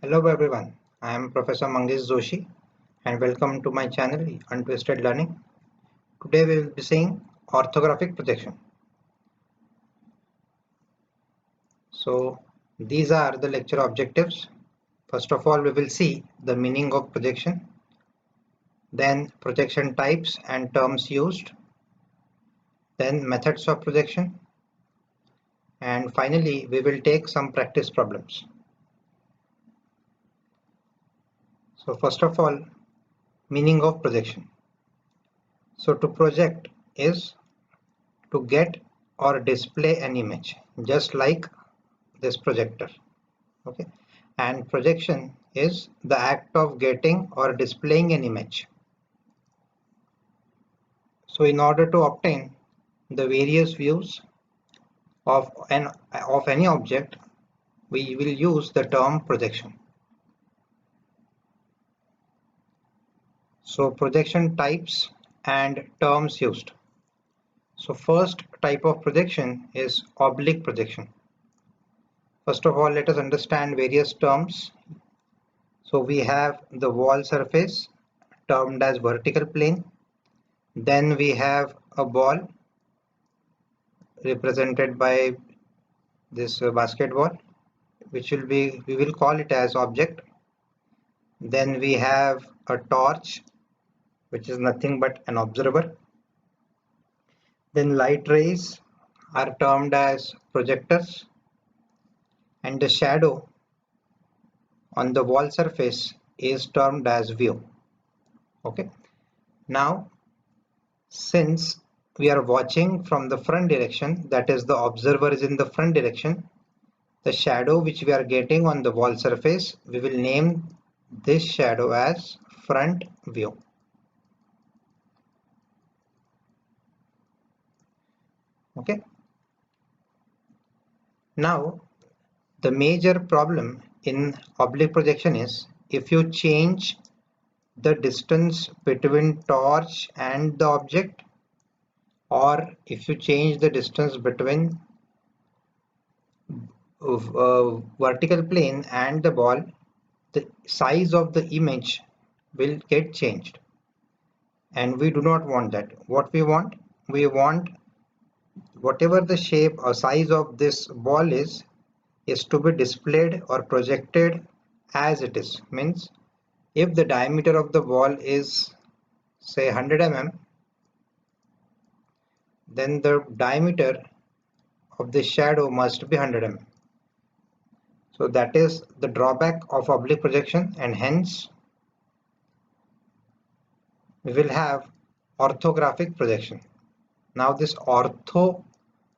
Hello everyone, I am Professor Mangesh Joshi and welcome to my channel Untwisted Learning. Today we will be seeing orthographic projection. So these are the lecture objectives. First of all, we will see the meaning of projection, then projection types and terms used, then methods of projection, and finally we will take some practice problems. So first of all, meaning of projection. So to project is to get or display an image, just like this projector. Okay, and projection is the act of getting or displaying an image. So in order to obtain the various views of any object, we will use the term projection. So projection types and terms used. So first type of projection is oblique projection. First of all, let us understand various terms. So we have the wall surface termed as vertical plane. Then we have a ball represented by this basketball, which we will call it as object. Then we have a torch, which is nothing but an observer. Then light rays are termed as projectors, and the shadow on the wall surface is termed as view. Okay, now since we are watching from the front direction, that is the observer is in the front direction, the shadow which we are getting on the wall surface, we will name this shadow as front view. Okay. Now the major problem in oblique projection is if you change the distance between torch and the object, or if you change the distance between vertical plane and the ball, the size of the image will get changed, and we do not want that. What we want whatever the shape or size of this ball is to be displayed or projected as it is. Means if the diameter of the ball is say 100 mm, then the diameter of the shadow must be 100 mm. So that is the drawback of oblique projection, and hence we will have orthographic projection. Now this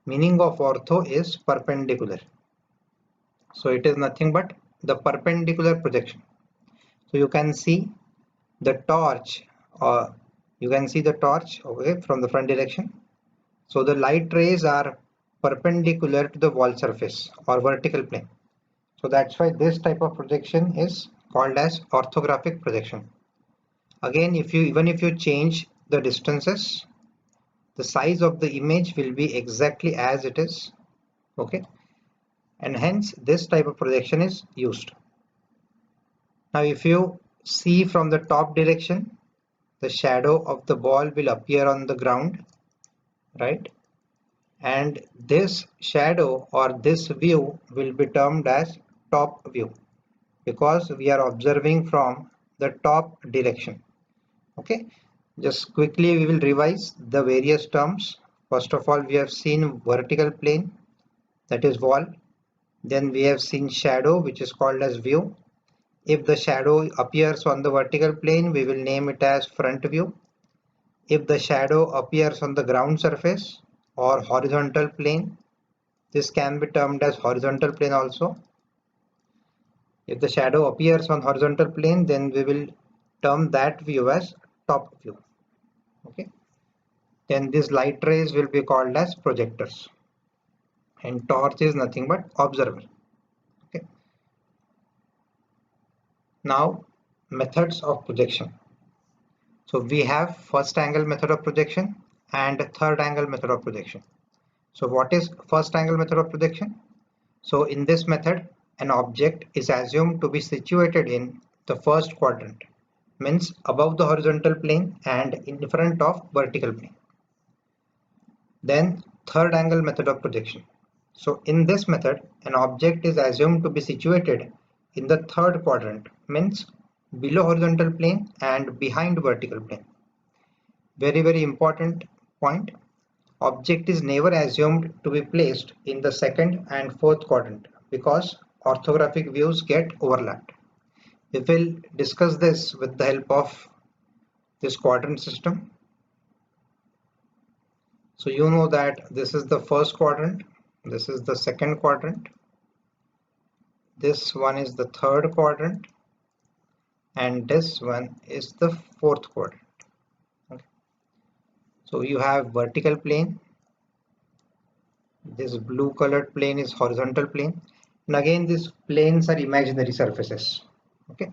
meaning of ortho is perpendicular. So it is nothing but the perpendicular projection. So you can see the torch, or you can see the torch okay from the front direction. So the light rays are perpendicular to the wall surface or vertical plane. So that's why this type of projection is called as orthographic projection. Again, even if you change the distances, the size of the image will be exactly as it is. Okay, and hence this type of projection is used. Now if you see from the top direction, the shadow of the ball will appear on the ground, right? And this shadow or this view will be termed as top view, because we are observing from the top direction. Okay, just quickly we will revise the various terms. First of all, we have seen vertical plane, that is wall. Then we have seen shadow, which is called as view. If the shadow appears on the vertical plane, we will name it as front view. If the shadow appears on the ground surface or horizontal plane, this can be termed as horizontal plane also. If the shadow appears on horizontal plane, then we will term that view as top view. Okay. Then these light rays will be called as projectors, and torch is nothing but observer. Okay. Now methods of projection. So we have first angle method of projection and third angle method of projection. So what is first angle method of projection? So in this method, an object is assumed to be situated in the first quadrant, means above the horizontal plane and in front of vertical plane. Then third angle method of projection. So in this method, an object is assumed to be situated in the third quadrant, means below horizontal plane and behind vertical plane. Very important point. Object is never assumed to be placed in the second and fourth quadrant because orthographic views get overlapped. We will discuss this with the help of this quadrant system. So you know that this is the first quadrant, this is the second quadrant, this one is the third quadrant, and this one is the fourth quadrant. Okay. So you have vertical plane, this blue colored plane is horizontal plane, and again these planes are imaginary surfaces. Okay.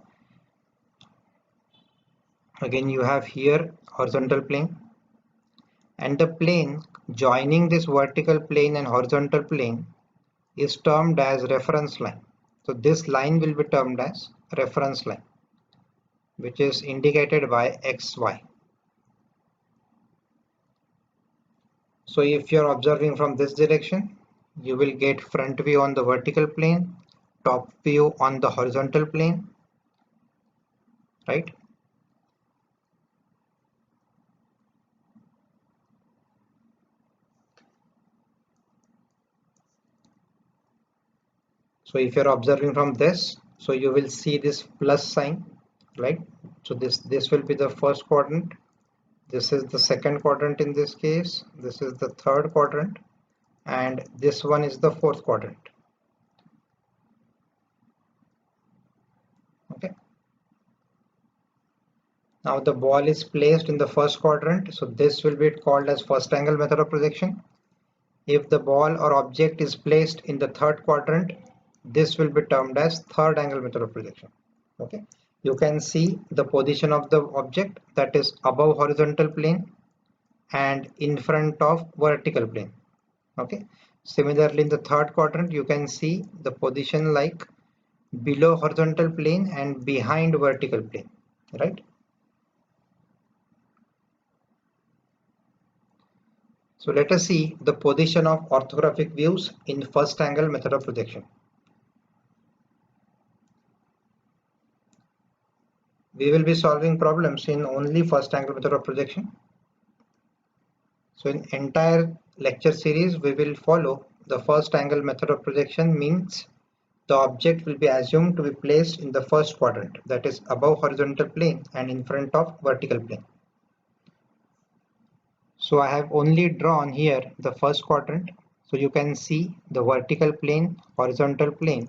Again you have here horizontal plane, and the plane joining this vertical plane and horizontal plane is termed as reference line. So this line will be termed as reference line, which is indicated by XY. So if you're observing from this direction, you will get front view on the vertical plane, top view on the horizontal plane, right? So if you're observing from this, so you will see this plus sign, right? So this will be the first quadrant. This is the second quadrant in this case. This is the third quadrant, and this one is the fourth quadrant. Okay. Now the ball is placed in the first quadrant, so this will be called as first angle method of projection. If the ball or object is placed in the third quadrant, this will be termed as third angle method of projection. Okay. You can see the position of the object, that is above horizontal plane and in front of vertical plane. Okay. Similarly, in the third quadrant, you can see the position like below horizontal plane and behind vertical plane, right? So let us see the position of orthographic views in first angle method of projection. We will be solving problems in only first angle method of projection. So in entire lecture series, we will follow the first angle method of projection, means the object will be assumed to be placed in the first quadrant, that is above horizontal plane and in front of vertical plane. So I have only drawn here the first quadrant. So you can see the vertical plane, horizontal plane.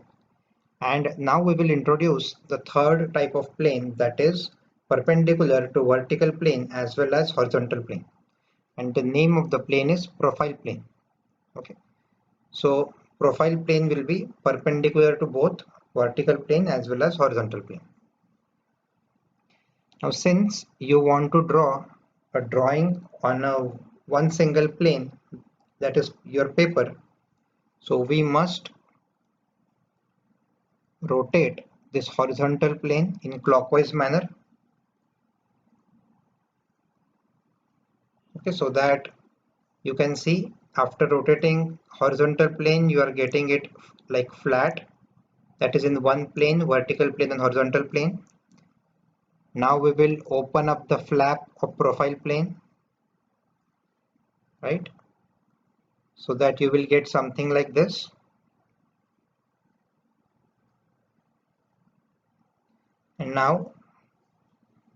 And now we will introduce the third type of plane, that is perpendicular to vertical plane as well as horizontal plane. And the name of the plane is profile plane. Okay. So profile plane will be perpendicular to both vertical plane as well as horizontal plane. Now since you want to draw a drawing on one single plane, that is your paper, so we must rotate this horizontal plane in clockwise manner. Okay, so that you can see after rotating horizontal plane, you are getting it like flat, that is in one plane, vertical plane and horizontal plane. Now we will open up the flap of profile plane, right? So that you will get something like this. And now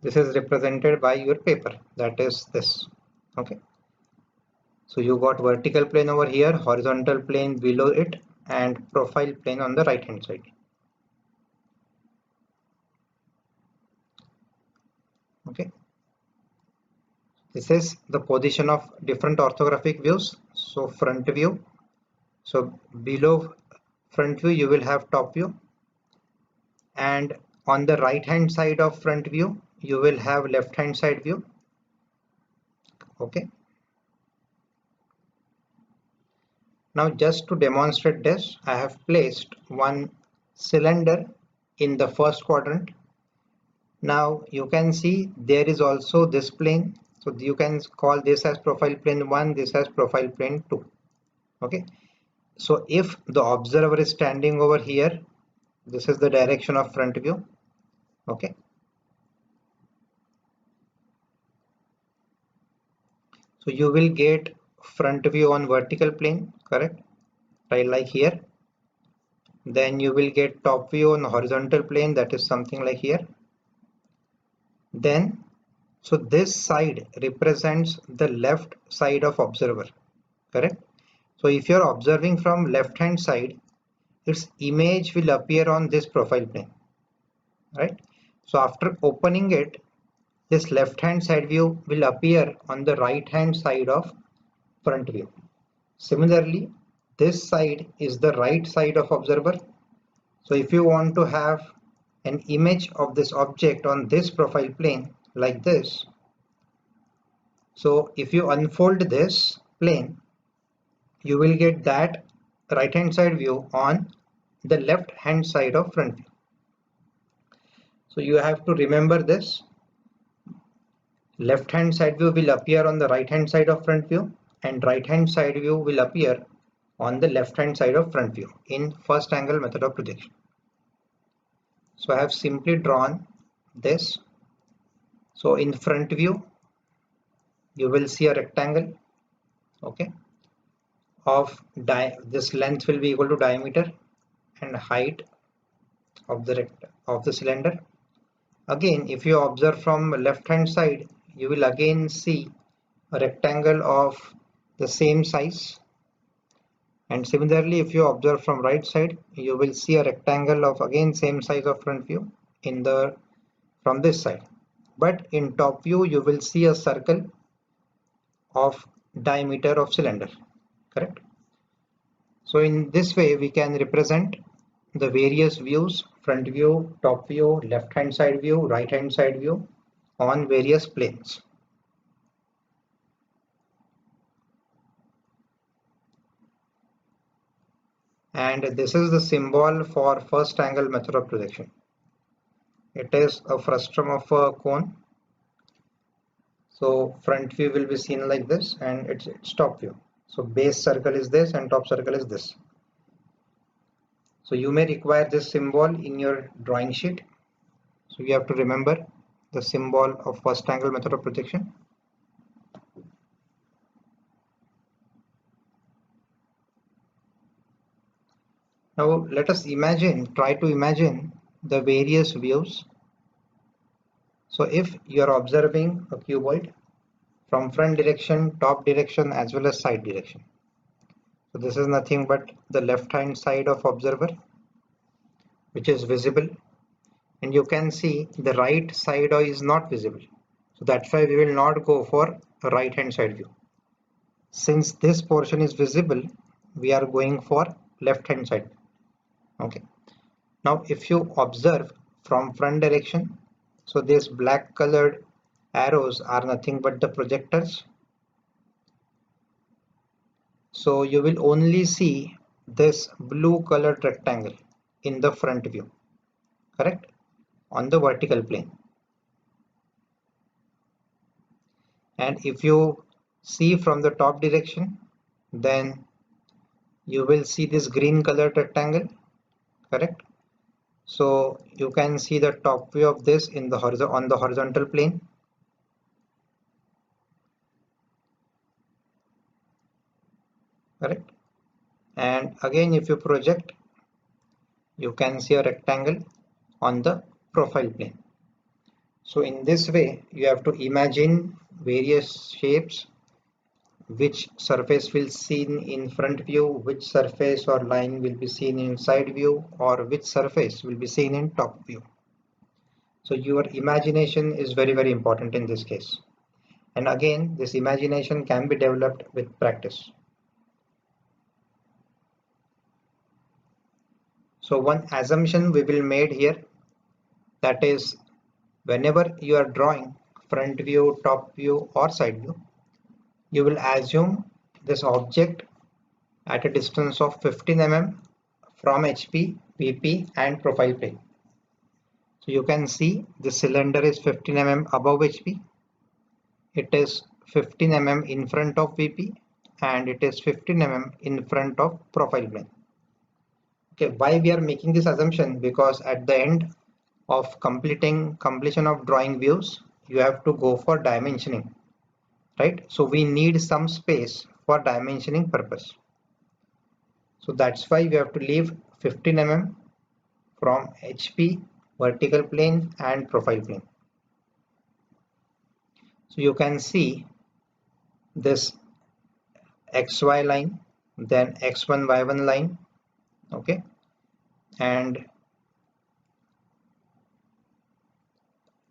this is represented by your paper, that is this. Okay. So you got vertical plane over here, horizontal plane below it, and profile plane on the right hand side. Okay. This is the position of different orthographic views. So front view. So below front view, you will have top view. And on the right hand side of front view, you will have left hand side view. Okay. Now just to demonstrate this, I have placed one cylinder in the first quadrant. Now you can see there is also this plane, so you can call this as profile plane 1, this as profile plane 2. Okay, so if the observer is standing over here, this is the direction of front view. Okay, so you will get front view on vertical plane, correct, right, like here. Then you will get top view on horizontal plane, that is something like here. Then so this side represents the left side of observer, correct. So if you are observing from left hand side, its image will appear on this profile plane, right. So after opening it, this left hand side view will appear on the right hand side of front view. Similarly, this side is the right side of observer. So if you want to have an image of this object on this profile plane like this, so if you unfold this plane, you will get that right hand side view on the left hand side of front view. So you have to remember this. Left hand side view will appear on the right hand side of front view, and right hand side view will appear on the left hand side of front view in first angle method of projection. So I have simply drawn this. So in front view, you will see a rectangle, okay, of this length will be equal to diameter and height of the cylinder. Again, if you observe from left hand side, you will again see a rectangle of the same size, and similarly if you observe from right side, you will see a rectangle of again same size of front view in the from this side. But in top view, you will see a circle of diameter of cylinder, correct. So in this way we can represent the various views: front view, top view, left hand side view, right hand side view on various planes. And this is the symbol for first angle method of projection. It is a frustum of a cone. So front view will be seen like this, and it's top view. So base circle is this and top circle is this. So you may require this symbol in your drawing sheet. So you have to remember the symbol of first angle method of projection. Now let us try to imagine the various views. So if you are observing a cuboid from front direction, top direction, as well as side direction. So this is nothing but the left hand side of observer, which is visible, and you can see the right side is not visible. So that's why we will not go for a right hand side view. Since this portion is visible, we are going for left hand side. Okay. Now if you observe from front direction, so these black colored arrows are nothing but the projectors. So you will only see this blue colored rectangle in the front view, correct, on the vertical plane. And if you see from the top direction, then you will see this green colored rectangle, correct. So you can see the top view of this in the on the horizontal plane. Correct. And again, if you project, you can see a rectangle on the profile plane. So in this way, you have to imagine various shapes, which surface will seen in front view, which surface or line will be seen in side view, or which surface will be seen in top view. So your imagination is very, very important in this case. And again, this imagination can be developed with practice. So one assumption we will made here, that is, whenever you are drawing front view, top view or side view, you will assume this object at a distance of 15 mm from HP, VP and profile plane. So you can see the cylinder is 15 mm above HP, it is 15 mm in front of VP and it is 15 mm in front of profile plane. Okay, why we are making this assumption? Because at the end of completion of drawing views, you have to go for dimensioning, right? So we need some space for dimensioning purpose. So that's why we have to leave 15 mm from HP, vertical plane and profile plane. So you can see this XY line, then X1 Y1 line, okay, and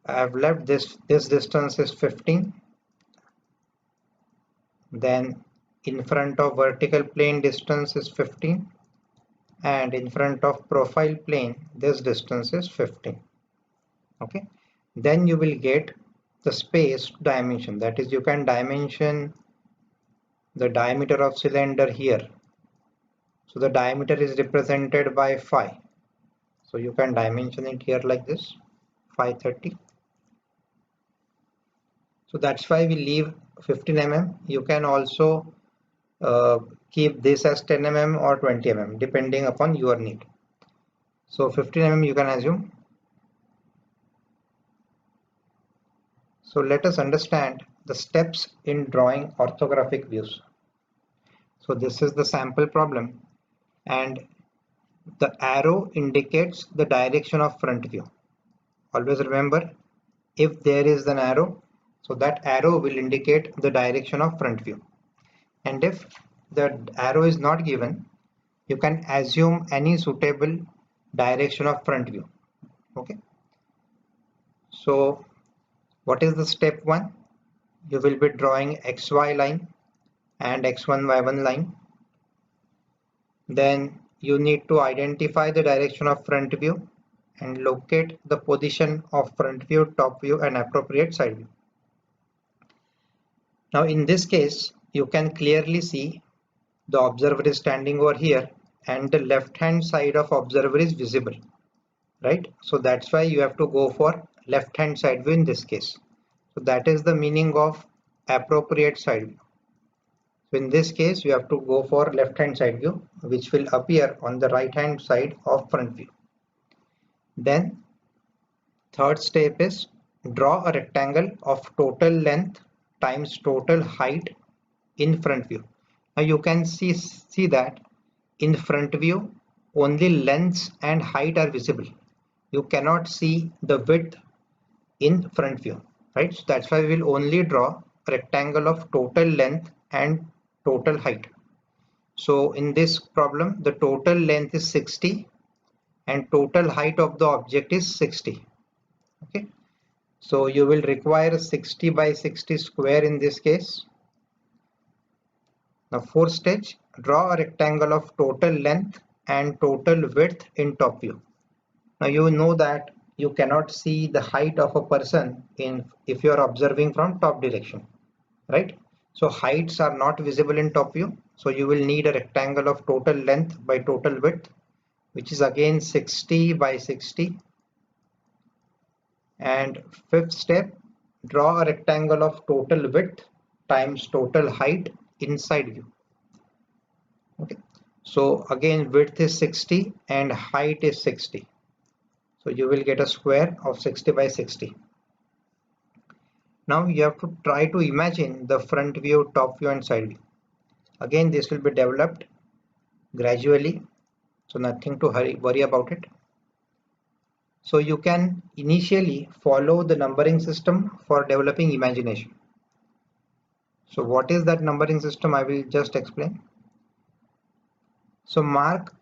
I have left this distance is 15. Then in front of vertical plane distance is 15 and in front of profile plane this distance is 15. Okay, then you will get the space dimension, that is you can dimension the diameter of cylinder here. So the diameter is represented by phi, so you can dimension it here like this, 530. So that's why we leave 15 mm. You can also keep this as 10 mm or 20 mm depending upon your need. So 15 mm you can assume. So let us understand the steps in drawing orthographic views. So this is the sample problem and the arrow indicates the direction of front view. Always remember, if there is an arrow, so that arrow will indicate the direction of front view. And if the arrow is not given, you can assume any suitable direction of front view. Okay. So what is the step 1? You will be drawing XY line and X1 Y1 line. Then you need to identify the direction of front view and locate the position of front view, top view and appropriate side view. Now in this case, you can clearly see the observer is standing over here and the left hand side of observer is visible, right? So that's why you have to go for left hand side view in this case. So that is the meaning of appropriate side view. So in this case, you have to go for left hand side view, which will appear on the right hand side of front view. Then third step is draw a rectangle of total length times total height in front view. Now you can see that in front view only lengths and height are visible. You cannot see the width in front view, right? So that's why we will only draw a rectangle of total length and total height. So in this problem, the total length is 60 and total height of the object is 60. Okay, so you will require 60 by 60 square in this case. Now fourth stage, draw a rectangle of total length and total width in top view. Now you know that you cannot see the height of a person if you are observing from top direction, right? So heights are not visible in top view. So you will need a rectangle of total length by total width, which is again 60 by 60. And fifth step, draw a rectangle of total width times total height inside view. Okay. So again width is 60 and height is 60. So you will get a square of 60 by 60. Now you have to try to imagine the front view, top view and side view. Again this will be developed gradually, so nothing to worry about it. So you can initially follow the numbering system for developing imagination. So what is that numbering system? I will just explain. So mark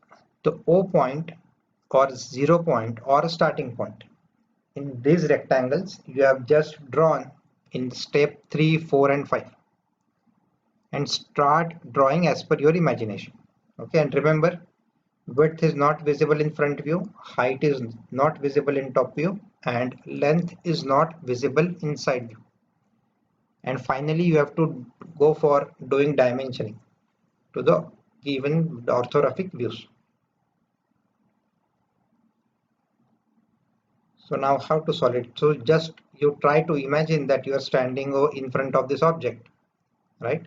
the O point or 0 point or starting point in these rectangles you have just drawn in step 3, 4 and 5, and start drawing as per your imagination. Okay, and remember, width is not visible in front view, height is not visible in top view and length is not visible in side view. And finally you have to go for doing dimensioning to the given orthographic views. So now how to solve it? So just you try to imagine that you are standing in front of this object, right?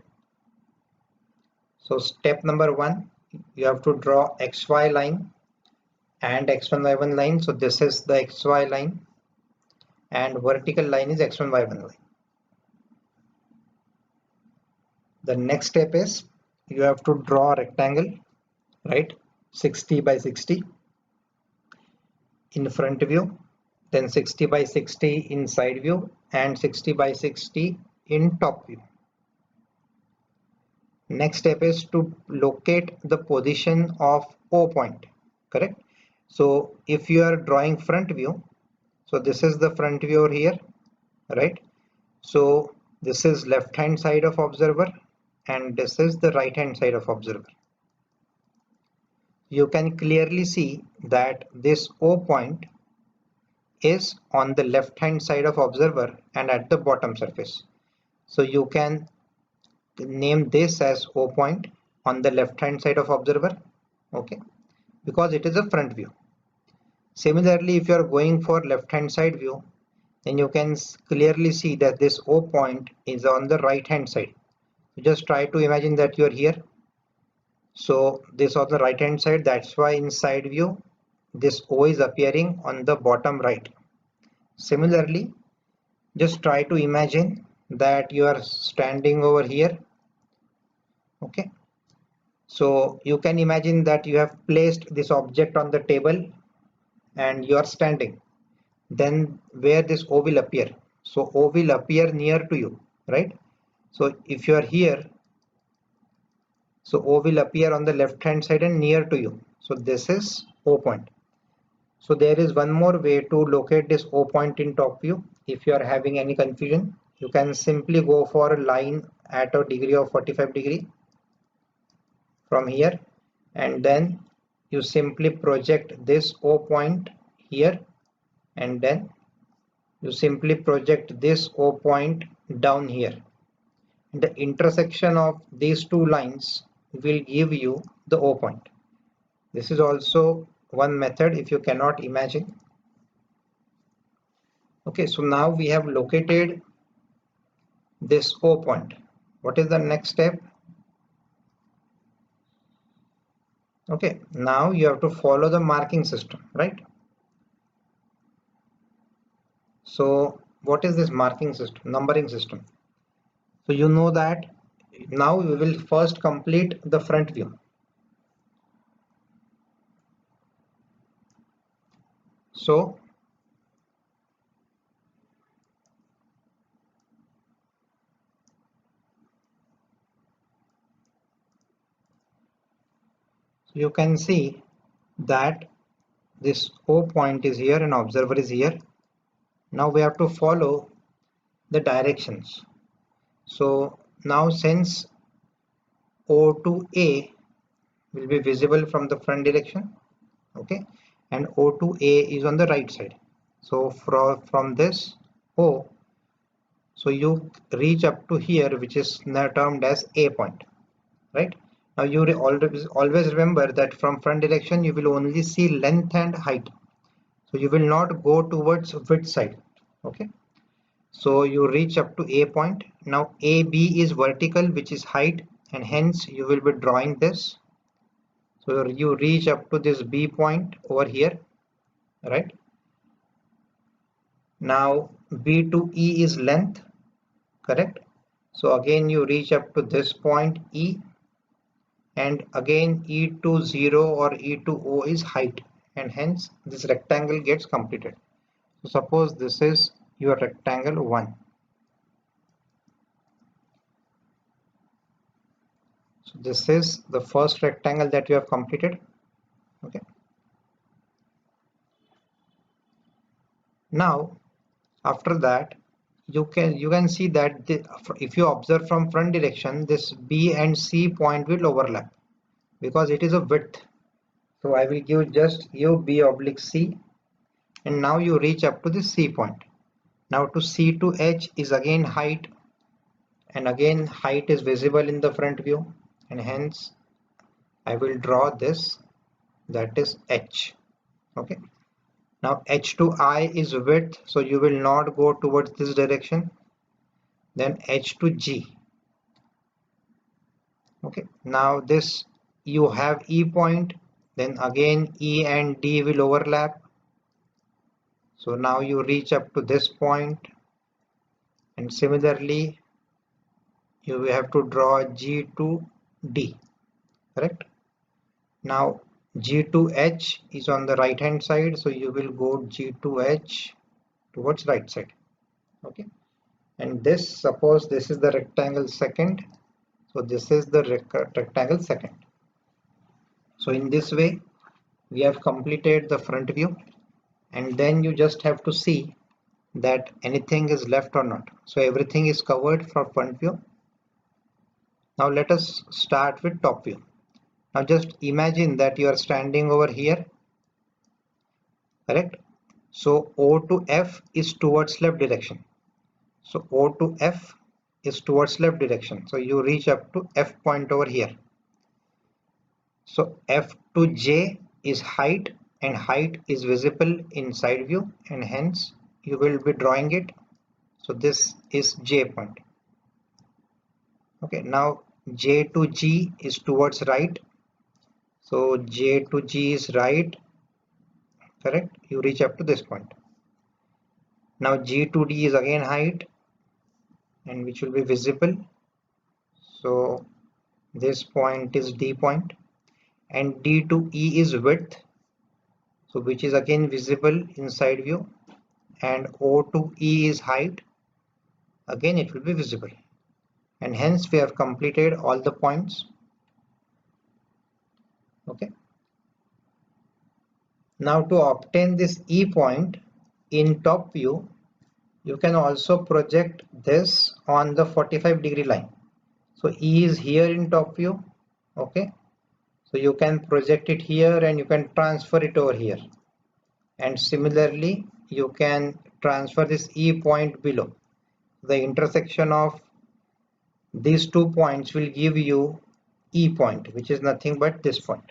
So step number 1, you have to draw XY line and X1 Y1 line. So this is the XY line and vertical line is X1 Y1 line. The next step is you have to draw a rectangle, right? 60 by 60 in front view, then 60 by 60 in side view and 60 by 60 in top view. Next step is to locate the position of O point, correct? So if you are drawing front view, so this is the front view over here, right? So this is left hand side of observer and this is the right hand side of observer. You can clearly see that this O point is on the left hand side of observer and at the bottom surface. So you can name this as O point on the left hand side of observer, okay, because it is a front view. Similarly, if you are going for left hand side view, then you can clearly see that this O point is on the right hand side. Just try to imagine that you are here. So this on the right hand side, that's why in side view this O is appearing on the bottom right. Similarly, just try to imagine that you are standing over here, okay. So you can imagine that you have placed this object on the table and you are standing. Then where this O will appear? So O will appear near to you, right? So if you are here, so O will appear on the left hand side and near to you. So this is O point. So there is one more way to locate this O point in top view. If you are having any confusion, you can simply go for a line at a degree of 45 degree from here, and then you simply project this O point here, and then you simply project this O point down here. The intersection of these two lines will give you the O point. This is also one method if you cannot imagine. Okay, so now we have located this O point. What is the next step? Okay, now you have to follow the marking system, right? So what is this marking system, numbering system? So you know that now we will first complete the front view. So you can see that this O point is here and observer is here. Now we have to follow the directions. So now since O to A will be visible from the front direction, okay, and O to A is on the right side. So from this O, so you reach up to here, which is now termed as A point, right? Now you always remember that from front direction you will only see length and height. So you will not go towards width side, okay. So you reach up to A point. Now AB is vertical, which is height, and hence you will be drawing this. So you reach up to this B point over here, right? Now B to E is length, correct? So again you reach up to this point E, and again E to 0 or E to O is height, and hence this rectangle gets completed. So suppose this is your rectangle 1. So this is the first rectangle that you have completed, okay. Now after that you can see that if you observe from front direction, this B and C point will overlap because it is a width. So I will give just U B oblique C, and now you reach up to the C point. Now to C to H is again height, and again height is visible in the front view, and hence I will draw this, that is H, okay. Now h2i is width, so you will not go towards this direction. Then h2g. Okay, now this you have E point, then again E and D will overlap. So now you reach up to this point, and similarly you will have to draw G to D, correct? Now G to H is on the right hand side, so you will go G to H towards right side. Okay, and this, suppose this is the rectangle second, so this is the rectangle second. So in this way we have completed the front view, and then you just have to see that anything is left or not. So everything is covered for front view. Now let us start with top view. Now just imagine that you are standing over here, correct? So O to F is towards left direction. So O to F is towards left direction. So you reach up to F point over here. So F to J is height, and height is visible in side view, and hence you will be drawing it. So this is J point. Okay, now J to G is towards right. So J to G is right, correct? You reach up to this point. Now G to D is again height, and which will be visible. So this point is D point, and D to E is width, so which is again visible in side view, and O to E is height, again it will be visible, and hence we have completed all the points. Okay, now to obtain this E point in top view, you can also project this on the 45-degree line. So E is here in top view. Okay, so you can project it here and you can transfer it over here, and similarly you can transfer this E point below. The intersection of these 2 points will give you E point, which is nothing but this point.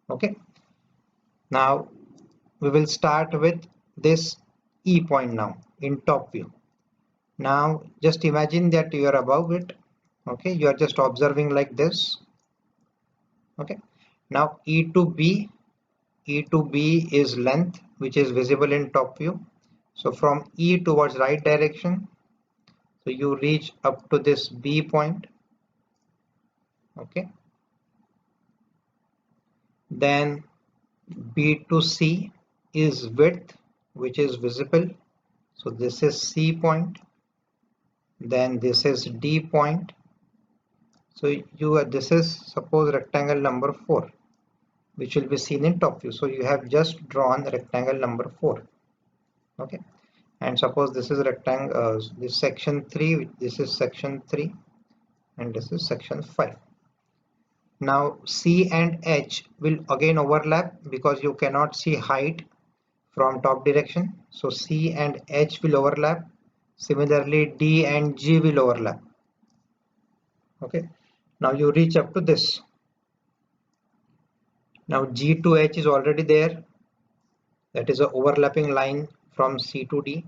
Okay, now we will start with this E point now in top view. Now just imagine that you are above it. Okay, you are just observing like this. Okay, now E to B is length, which is visible in top view. So from E towards right direction, so you reach up to this B point. Okay, then B to C is width, which is visible. So this is C point, then this is D point. So this is, suppose, rectangle number 4, which will be seen in top view. So you have just drawn rectangle number 4. Okay, and suppose this is rectangle, this section 3, this is section 3, and this is section 5. Now C and H will again overlap because you cannot see height from top direction. So C and H will overlap. Similarly D and G will overlap. Okay, now you reach up to this. Now G to H is already there. That is an overlapping line from C to D.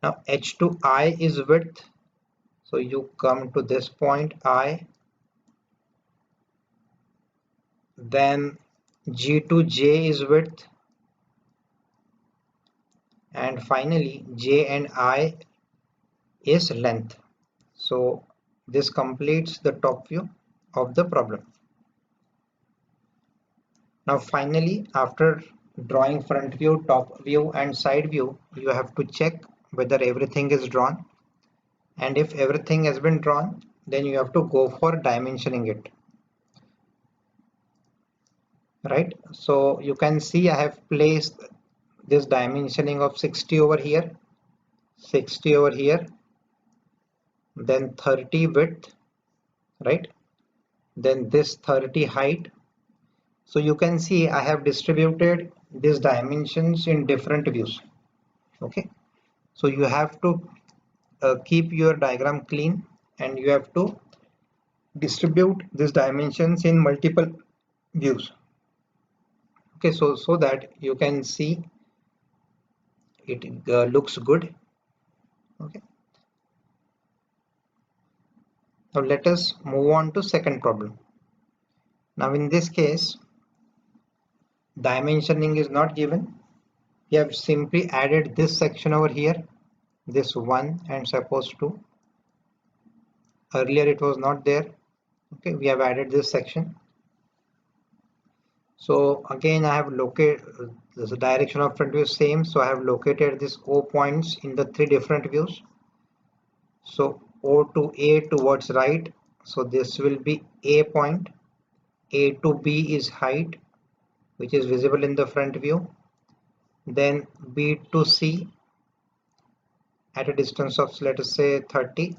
Now H to I is width. So you come to this point I. Then G to J is width. And finally J and I is length. So this completes the top view of the problem. Now finally, after drawing front view, top view and side view, you have to check whether everything is drawn, and if everything has been drawn, then you have to go for dimensioning it. Right, so you can see I have placed this dimensioning of 60 over here, 60 over here, then 30 width, right, then this 30 height. So you can see I have distributed these dimensions in different views. Okay, so you have to keep your diagram clean, and you have to distribute these dimensions in multiple views. Okay, so that you can see it looks good. Okay, now let us move on to second problem. Now in this case, dimensioning is not given. We have simply added this section over here, this 1 and suppose 2. Earlier it was not there. Okay, we have added this section. So again I have located the direction of front view is same, so I have located these O points in the 3 different views. So O to A towards right, so this will be A point. A to B is height, which is visible in the front view. Then B to C at a distance of, let us say, 30.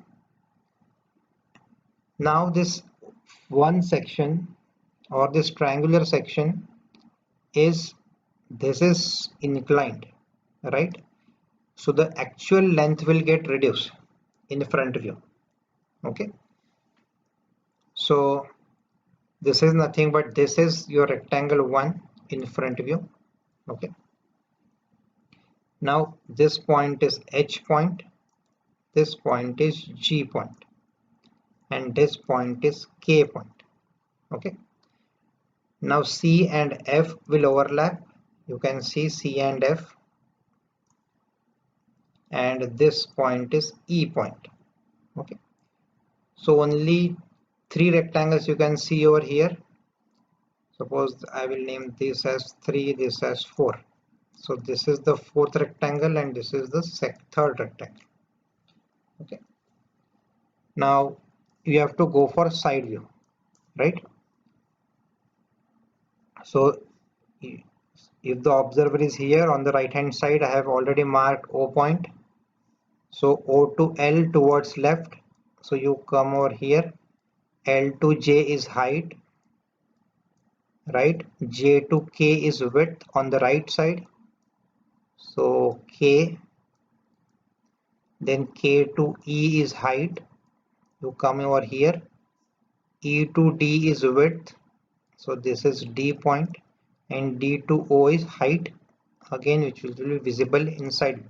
Now this one section or this triangular section is, this is inclined, right? So the actual length will get reduced in the front view. Okay, so this is nothing but this is your rectangle 1 in front view. Okay, now this point is H point, this point is G point, and this point is K point. Okay, now C and F will overlap. You can see C and F, and this point is E point. Okay, so only 3 rectangles you can see over here. Suppose I will name this as 3, this as 4. So this is the 4th rectangle and this is the 3rd rectangle. Okay, now you have to go for side view, right? So if the observer is here on the right hand side, I have already marked O point. So O to L towards left, so you come over here. L to J is height, right? J to K is width on the right side, so K. Then K to E is height, you come over here. E to D is width, so this is D point, and D to O is height, again which will be visible inside,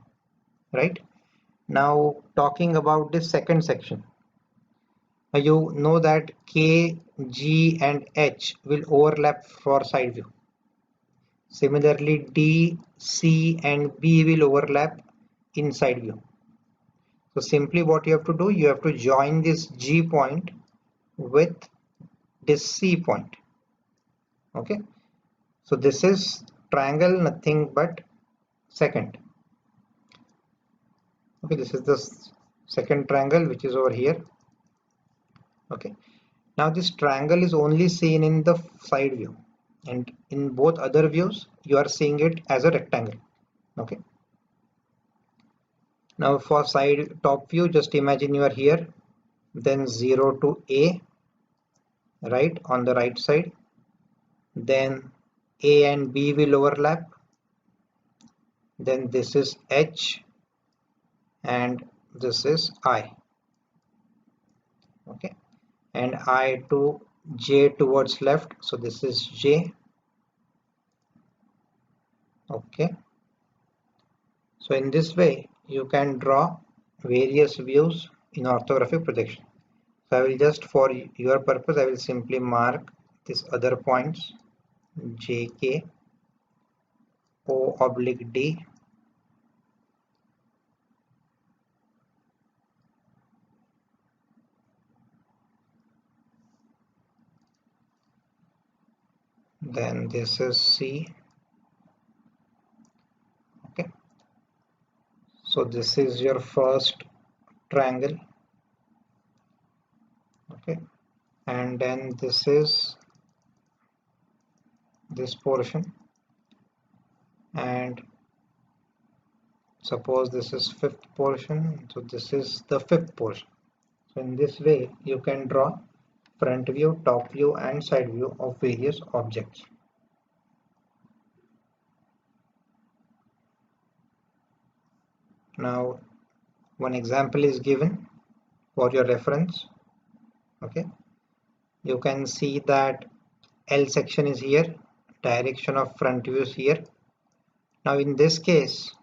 right? Now talking about this second section, you know that K, G and H will overlap for side view. Similarly, D, C and B will overlap in side view. So simply what you have to do, you have to join this G point with this C point. Okay, so this is triangle nothing but second. Okay, this is the second triangle which is over here. Okay, now this triangle is only seen in the side view, and in both other views you are seeing it as a rectangle. Okay, now for side top view, just imagine you are here, then 0 to A, right, on the right side, then A and B will overlap, then this is H and this is I. Okay, and I to J towards left, so this is J. Okay, so in this way you can draw various views in orthographic projection. So I will just, for your purpose, I will simply mark these other points JK, O oblique D, then this is C. Okay, so this is your first triangle. Okay, and then this is this portion, and suppose this is 5th portion, so this is the 5th portion. So in this way you can draw front view, top view and side view of various objects. Now one example is given for your reference. Okay, you can see that L section is here, direction of front view is here. Now in this case,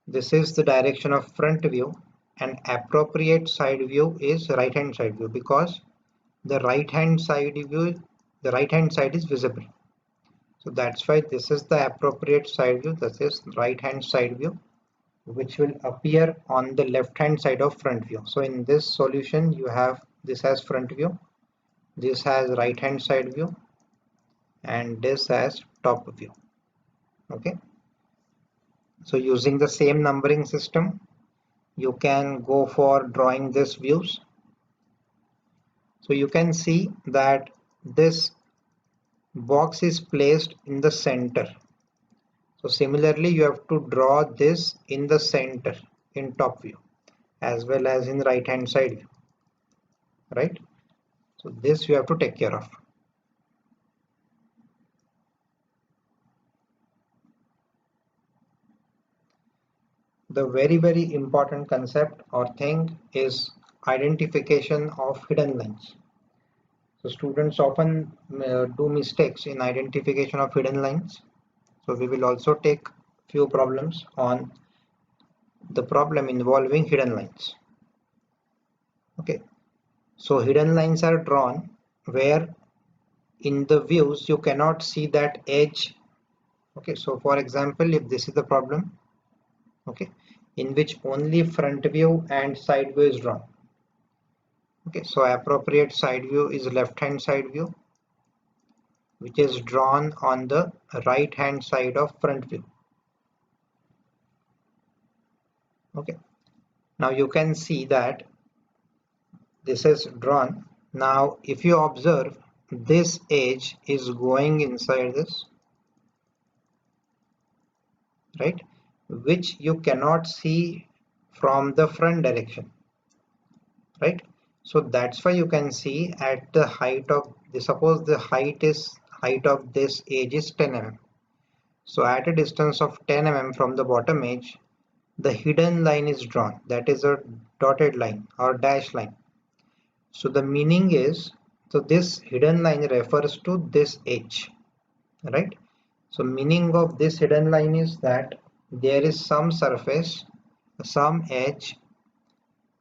This is the direction of front view, and appropriate side view is right hand side view, because the right hand side is visible. So that's why this is the appropriate side view. This is right hand side view, which will appear on the left hand side of front view. So in this solution you have this as front view, this has right hand side view, and this as top view. Okay, so using the same numbering system you can go for drawing these views. So you can see that this box is placed in the center. So similarly you have to draw this in the center in top view as well as in right hand side view, right? So this you have to take care of. The very important concept or thing is identification of hidden lines. So students often do mistakes in identification of hidden lines. So we will also take few problems on the problem involving hidden lines. Okay, so hidden lines are drawn where in the views you cannot see that edge. Okay, so for example, if this is the problem, okay, in which only front view and side view is drawn. Okay, so appropriate side view is left hand side view, which is drawn on the right hand side of front view. Okay, now you can see that this is drawn. Now if you observe, this edge is going inside this, right, which you cannot see from the front direction, right? So that's why you can see at the height of this, suppose the height of this edge is 10 mm. So at a distance of 10 mm from the bottom edge, the hidden line is drawn, that is a dotted line or dash line. So the meaning is, so this hidden line refers to this edge, right? So meaning of this hidden line is that there is some surface, some edge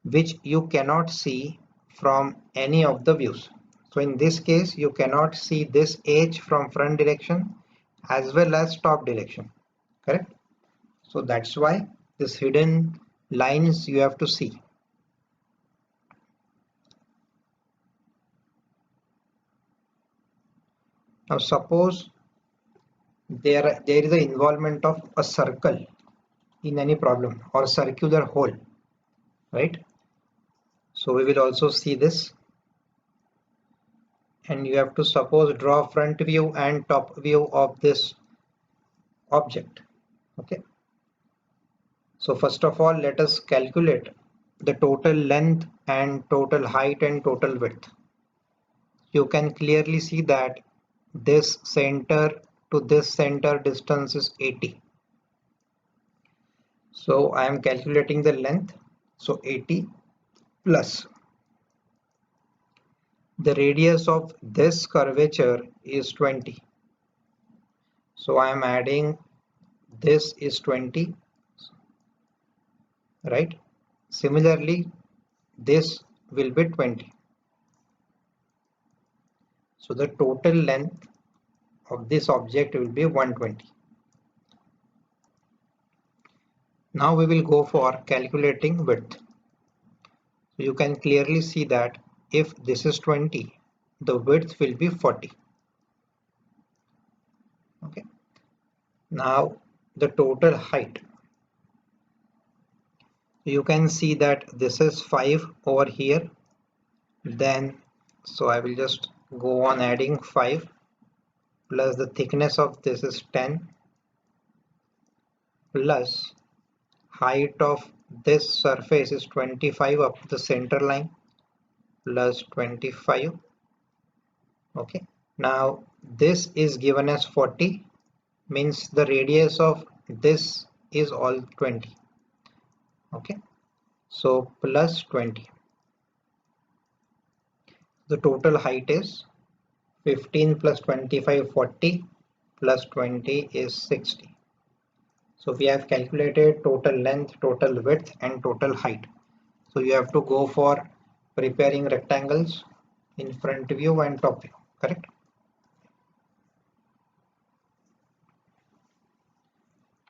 which you cannot see from any of the views. So in this case you cannot see this edge from front direction as well as top direction, correct? So that's why this hidden lines you have to see. Now suppose there is the involvement of a circle in any problem or circular hole, right? So we will also see this, and you have to suppose draw front view and top view of this object. Okay, so first of all let us calculate the total length and total height and total width. You can clearly see that this center to this center distance is 80. So I am calculating the length, so 80 plus the radius of this curvature is 20. So I am adding this is 20, right? Similarly, this will be 20. So the total length of this object will be 120. Now we will go for calculating width. So you can clearly see that if this is 20, the width will be 40. Okay. Now the total height. You can see that this is 5 over here. Then, so I will just go on adding 5 plus the thickness of this is 10 plus height of this surface is 25 up to the center line plus 25. Okay, now this is given as 40, means the radius of this is all 20. Okay, so plus 20. The total height is 15 plus 25 40 plus 20 is 60. So we have calculated total length, total width and total height. So you have to go for preparing rectangles in front view and top view, correct?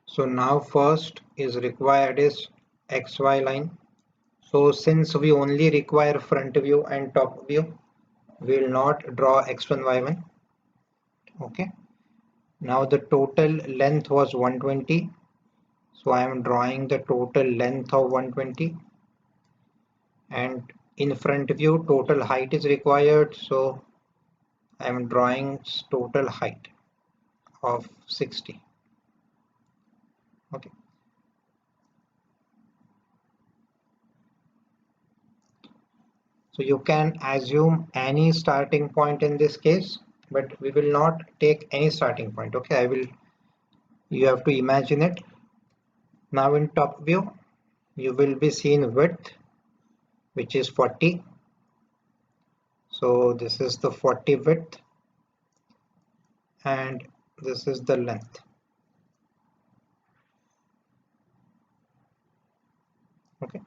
So now first is required is XY line. So since we only require front view and top view, we will not draw X1, Y1. Okay. Now the total length was 120. So I am drawing the total length of 120. And in front view, total height is required. So I am drawing total height of 60. Okay. So you can assume any starting point in this case, but we will not take any starting point. Okay, you have to imagine it. Now in top view, you will be seeing width, which is 40. So this is the 40 width and this is the length. Okay.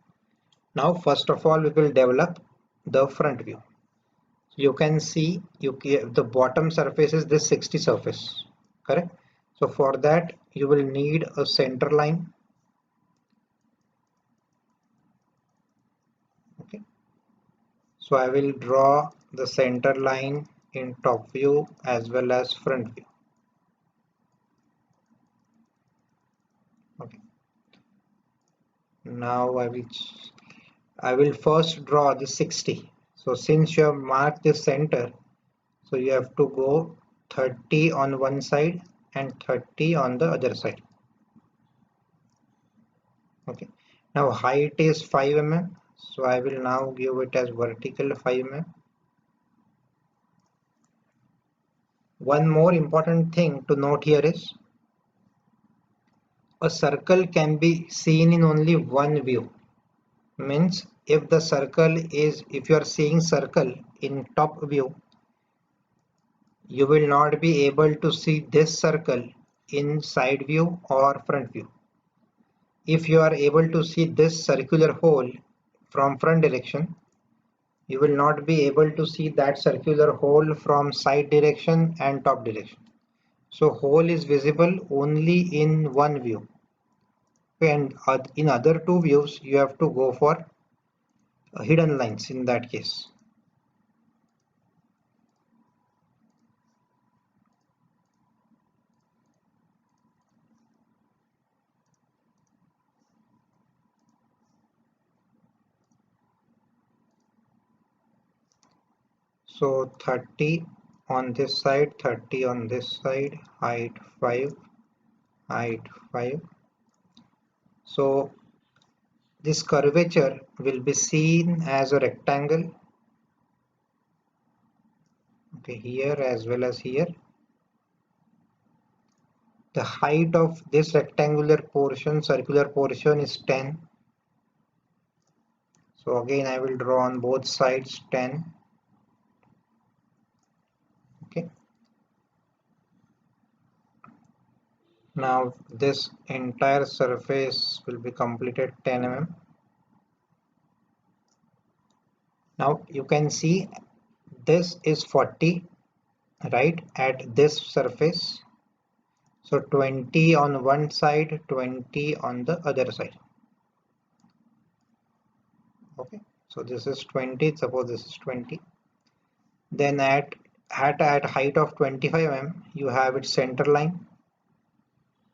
Now first of all, we will develop the front view. You can see the bottom surface is this 60 surface, correct? So for that you will need a center line. Okay, so I will draw the center line in top view as well as front view. Okay, now I will first draw the 60. So since you have marked the center, so you have to go 30 on one side and 30 on the other side. Okay, now height is 5 mm, so I will now give it as vertical 5 mm. One more important thing to note here is a circle can be seen in only one view. Means if you are seeing circle in top view, you will not be able to see this circle in side view or front view. If you are able to see this circular hole from front direction, you will not be able to see that circular hole from side direction and top direction. So hole is visible only in one view, and in other two views you have to go for hidden lines in that case. So 30 on this side, 30 on this side, height 5, height 5. So this curvature will be seen as a rectangle, okay, here as well as here. The height of this rectangular portion, circular portion is 10. So again I will draw on both sides 10. Okay. Now this entire surface will be completed 10 mm. Now you can see this is 40, right, at this surface. So 20 on one side, 20 on the other side. Okay, so this is 20, suppose this is 20. Then at height of 25 mm, you have its center line.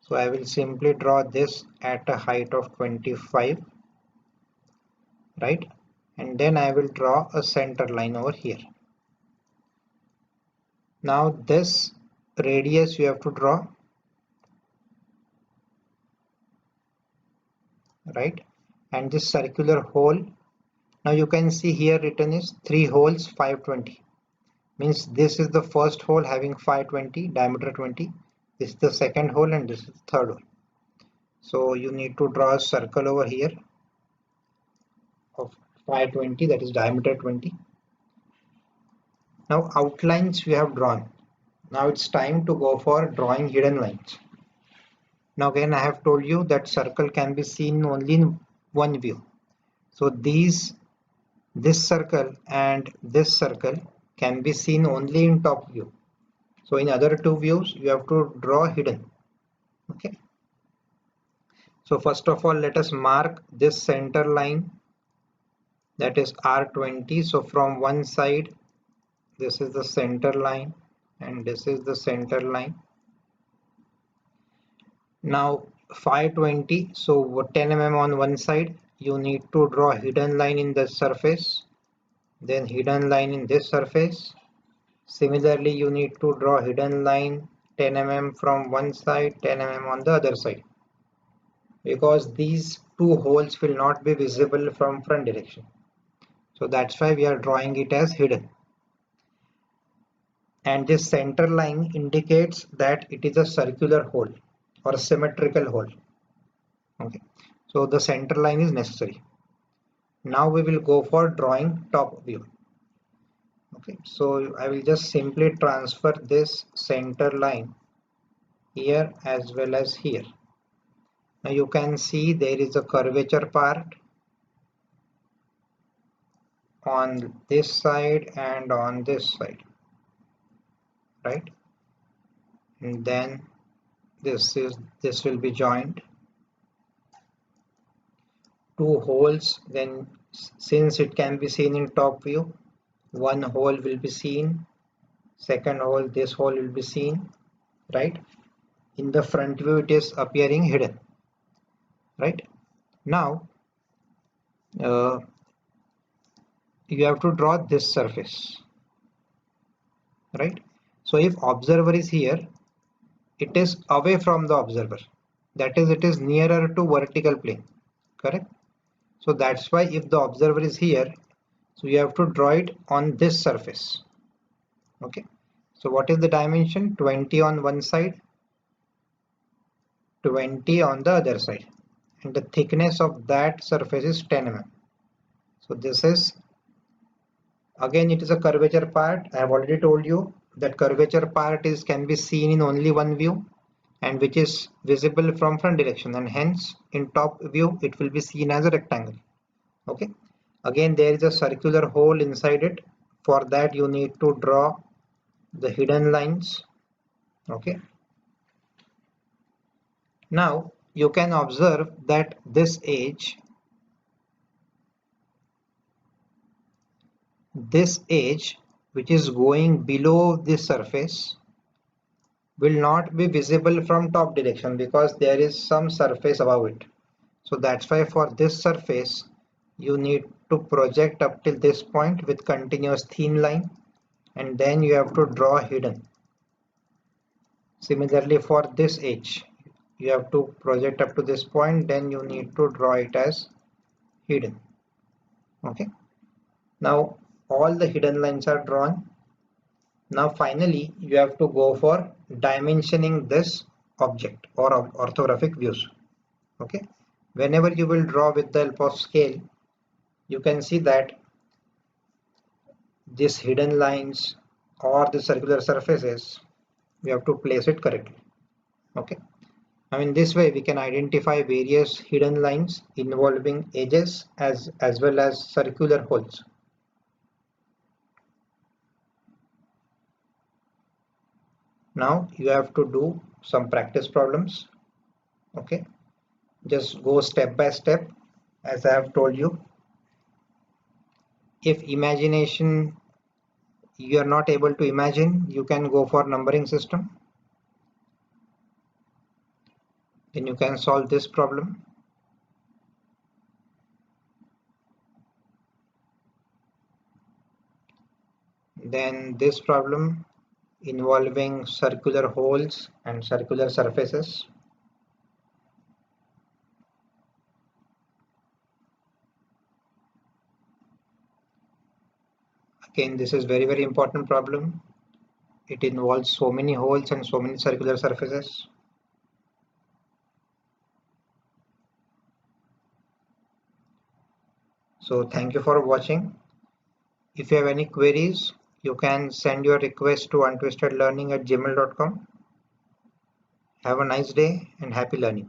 So I will simply draw this at a height of 25, right? And then I will draw a center line over here. Now this radius you have to draw, right? And this circular hole, now you can see here written is 3 holes 520. Means this is the first hole having 520, diameter 20. This is the second hole and this is the third hole. So you need to draw a circle over here of 520, that is diameter 20. Now outlines we have drawn. Now it's time to go for drawing hidden lines. Now again I have told you that circle can be seen only in one view. So this circle and this circle can be seen only in top view. So in other two views you have to draw hidden. Okay. So first of all, let us mark this center line, that is R20. So from one side, this is the center line and this is the center line. Now 520, so 10 mm on one side, you need to draw hidden line in the surface, then hidden line in this surface. Similarly, you need to draw hidden line 10 mm from one side, 10 mm on the other side, because these two holes will not be visible from front direction. So that's why we are drawing it as hidden. And this center line indicates that it is a circular hole or a symmetrical hole. Okay, so the center line is necessary. Now we will go for drawing top view. Okay, so I will just simply transfer this center line here as well as here. Now you can see there is a curvature part on this side and on this side, right? And then this will be joined. Two holes, then since it can be seen in top view, one hole will be seen, second hole, this hole will be seen, right? In the front view it is appearing hidden, right? Now you have to draw this surface, right? So if observer is here, it is away from the observer, that is, it is nearer to vertical plane, correct? So that's why if the observer is here, so you have to draw it on this surface. Okay, so what is the dimension? 20 on one side, 20 on the other side, and the thickness of that surface is 10 mm. So this is, again, it is a curvature part. I have already told you that curvature part can be seen in only one view and which is visible from front direction, and hence in top view it will be seen as a rectangle. Okay, again there is a circular hole inside it. For that you need to draw the hidden lines. Okay, now you can observe that this edge which is going below this surface will not be visible from top direction because there is some surface above it. So that's why for this surface you need to project up till this point with continuous thin line, and then you have to draw hidden. Similarly for this edge, you have to project up to this point, then you need to draw it as hidden. Okay, now all the hidden lines are drawn. Now finally you have to go for dimensioning this object or orthographic views. Okay, whenever you will draw with the help of scale, you can see that these hidden lines or the circular surfaces, we have to place it correctly. Okay, now in this way we can identify various hidden lines involving edges as well as circular holes. Now you have to do some practice problems. Okay, just go step by step as I have told you. If imagination you are not able to imagine, you can go for numbering system. Then you can solve this problem. Then this problem involving circular holes and circular surfaces. Again, this is very important problem. It involves so many holes and so many circular surfaces. So thank you for watching. If you have any queries, you can send your request to untwistedlearning@gmail.com. Have a nice day and happy learning.